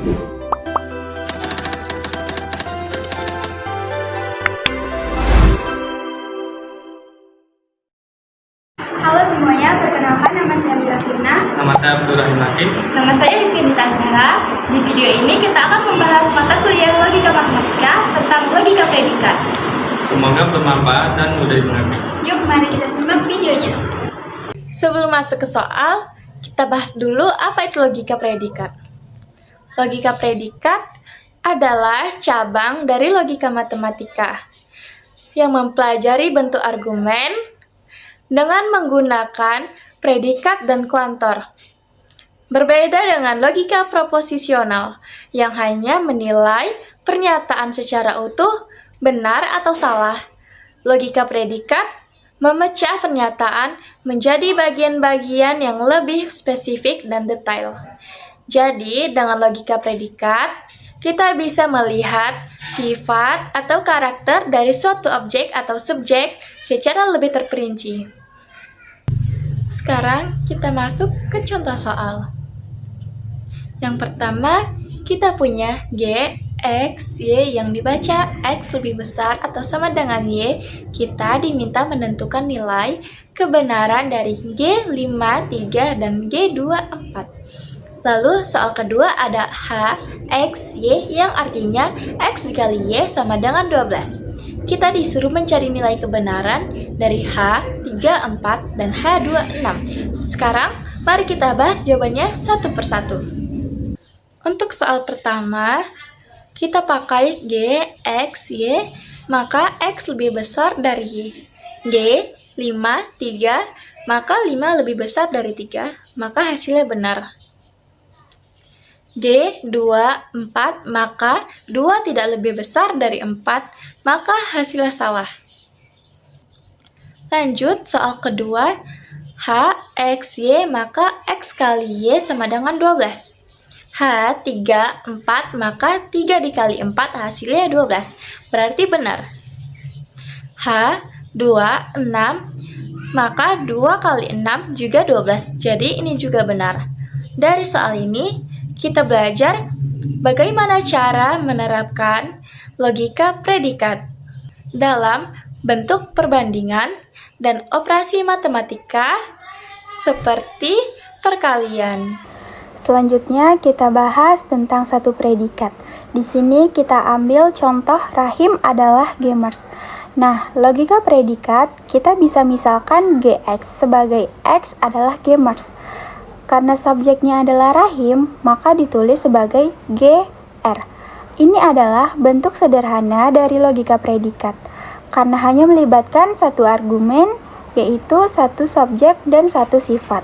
Halo semuanya, perkenalkan nama saya Mira Firna. Nama saya Abdul Rahim Hakim. Nama saya Infinita Zahra. Di video ini kita akan membahas mata kuliah Logika Matematika tentang logika predikat. Semoga bermanfaat dan mudah dimengerti. Yuk, mari kita simak videonya. Sebelum masuk ke soal, kita bahas dulu apa itu logika predikat. Logika predikat adalah cabang dari logika matematika yang mempelajari bentuk argumen dengan menggunakan predikat dan kuantor. Berbeda dengan logika proposisional yang hanya menilai pernyataan secara utuh, benar atau salah. Logika predikat memecah pernyataan menjadi bagian-bagian yang lebih spesifik dan detail. Jadi, dengan logika predikat, kita bisa melihat sifat atau karakter dari suatu objek atau subjek secara lebih terperinci. Sekarang kita masuk ke contoh soal. Yang pertama, kita punya G, X, Y yang dibaca X lebih besar atau sama dengan Y. Kita diminta menentukan nilai kebenaran dari G 5, 3, dan G 2, 4. Lalu soal kedua ada H, X, Y yang artinya X dikali Y sama dengan 12. Kita disuruh mencari nilai kebenaran dari H, 3, 4, dan H, 2, 6. Sekarang mari kita bahas jawabannya satu persatu. Untuk soal pertama, kita pakai G, X, Y, maka X lebih besar dari Y. G, 5, 3, maka 5 lebih besar dari 3, maka hasilnya benar. G, 2, 4, maka 2 tidak lebih besar dari 4, maka hasilnya salah. Lanjut, soal kedua, H, X, Y, maka X kali Y sama dengan 12. H, 3, 4, maka 3 dikali 4 hasilnya 12, berarti benar. H, 2, 6, maka 2 kali 6 juga 12, jadi ini juga benar. Dari soal ini, kita belajar bagaimana cara menerapkan logika predikat dalam bentuk perbandingan dan operasi matematika seperti perkalian. Selanjutnya kita bahas tentang satu predikat. Di sini kita ambil contoh rahim adalah gamers. Nah, logika predikat kita bisa misalkan GX sebagai X adalah gamers. Karena subjeknya adalah rahim, maka ditulis sebagai GR. Ini adalah bentuk sederhana dari logika predikat, karena hanya melibatkan satu argumen, yaitu satu subjek dan satu sifat.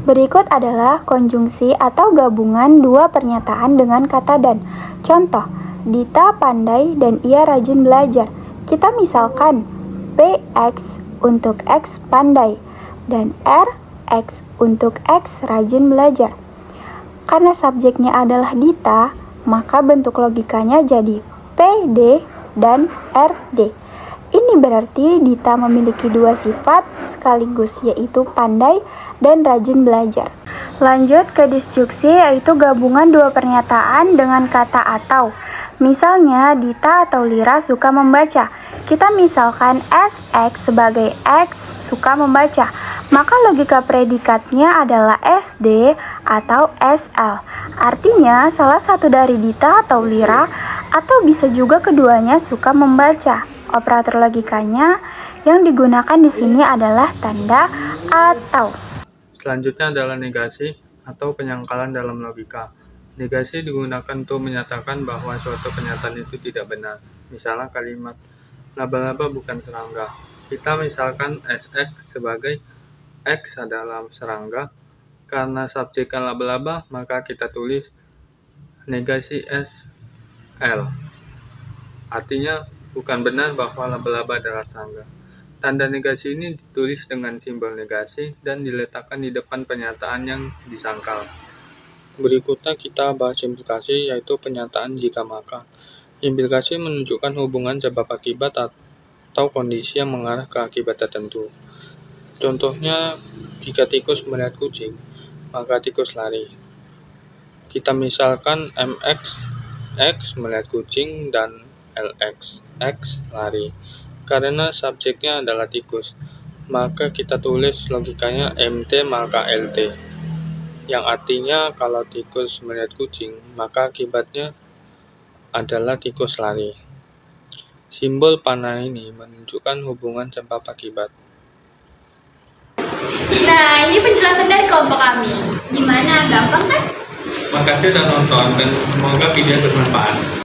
Berikut adalah konjungsi atau gabungan dua pernyataan dengan kata dan. Contoh, Dita pandai dan ia rajin belajar. Kita misalkan PX untuk X pandai dan X untuk X rajin belajar. Karena subjeknya adalah Dita, maka bentuk logikanya jadi PD dan RD. Ini berarti Dita memiliki dua sifat sekaligus, yaitu pandai dan rajin belajar. Lanjut ke disjuksi, yaitu gabungan dua pernyataan dengan kata atau. Misalnya, Dita atau Lira suka membaca. Kita misalkan SX sebagai X suka membaca. Maka logika predikatnya adalah SD atau SL. Artinya, salah satu dari Dita atau Lira, atau bisa juga keduanya suka membaca. Operator logikanya yang digunakan di sini adalah tanda atau. Selanjutnya adalah negasi atau penyangkalan dalam logika. Negasi digunakan untuk menyatakan bahwa suatu pernyataan itu tidak benar. Misalnya kalimat laba-laba bukan serangga. Kita misalkan SX sebagai X adalah serangga. Karena subjeknya laba-laba, maka kita tulis negasi SL. Artinya bukan benar bahwa laba-laba adalah serangga. Tanda negasi ini ditulis dengan simbol negasi dan diletakkan di depan pernyataan yang disangkal. Berikutnya kita bahas implikasi, yaitu pernyataan jika maka. Implikasi menunjukkan hubungan sebab akibat atau kondisi yang mengarah ke akibat tertentu. Contohnya, jika tikus melihat kucing, maka tikus lari. Kita misalkan MX, X melihat kucing, dan LX, X lari. Karena subjeknya adalah tikus, maka kita tulis logikanya MT maka LT, yang artinya kalau tikus melihat kucing, maka akibatnya adalah tikus lari. Simbol panah ini menunjukkan hubungan sebab akibat. Nah, ini penjelasan dari kelompok kami. Gimana? Gampang kan? Makasih udah nonton dan semoga video bermanfaat.